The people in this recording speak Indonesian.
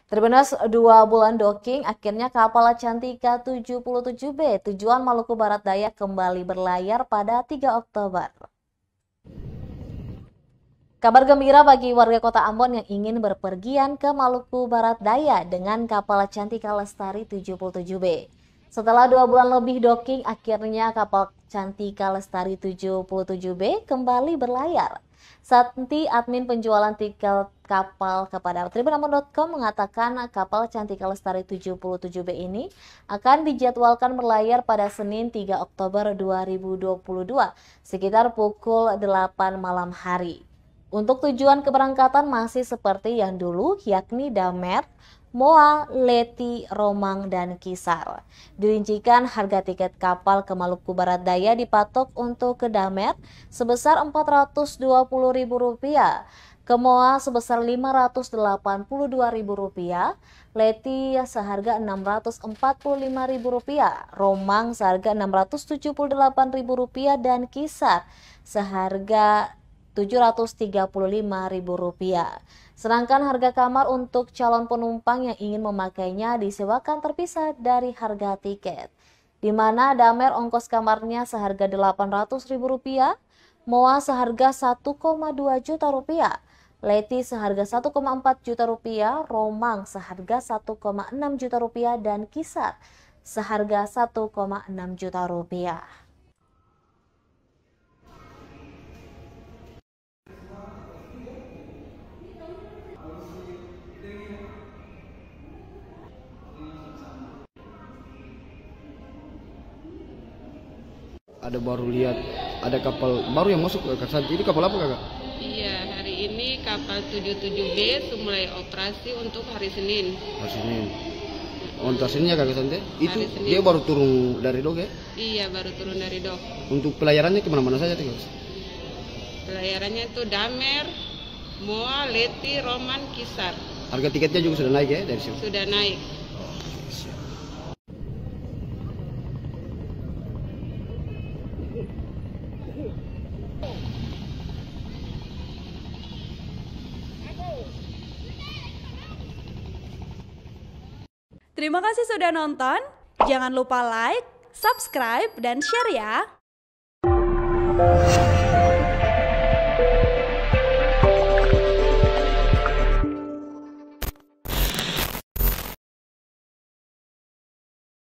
Terbinas 2 bulan docking, akhirnya kapal Cantika 77B tujuan Maluku Barat Daya kembali berlayar pada 3 Oktober. Kabar gembira bagi warga Kota Ambon yang ingin berpergian ke Maluku Barat Daya dengan kapal Cantika Lestari 77B. Setelah 2 bulan lebih docking, akhirnya kapal Cantika Lestari 77B kembali berlayar. Santi, admin penjualan tiket kapal kepada tribunambon.com mengatakan kapal Cantika Lestari 77B ini akan dijadwalkan berlayar pada Senin 3 Oktober 2022 sekitar pukul 8 malam hari. Untuk tujuan keberangkatan masih seperti yang dulu, yakni Damer, Moa, Leti, Romang, dan Kisar. Dirincikan harga tiket kapal ke Maluku Barat Daya dipatok untuk ke Damer sebesar Rp420.000, ke Moa sebesar Rp582.000, Leti seharga Rp645.000, Romang seharga Rp678.000, dan Kisar seharga Rp735.000. Sedangkan harga kamar untuk calon penumpang yang ingin memakainya disewakan terpisah dari harga tiket, di mana Damer ongkos kamarnya seharga Rp800.000, Moa seharga Rp1,2 juta, Leti seharga Rp1,4 juta, Romang seharga Rp1,6 juta, dan Kisar seharga Rp1,6 juta. Ada baru lihat ada kapal baru yang masuk ke Kak Santi. Ini kapal apa Kakak? Iya, hari ini kapal 77B mulai operasi untuk hari Senin. Hari Senin. Untuk Seninnya Kak Santi? Itu Senin. dia baru turun dari dok ya? Iya, baru turun dari dok. Untuk pelayarannya kemana-mana saja Kak? Pelayarannya itu Damer, Moa, Leti, Roman, Kisar. Harga tiketnya juga sudah naik ya dari sini? Sudah naik. Terima kasih sudah nonton. Jangan lupa like, subscribe, dan share ya.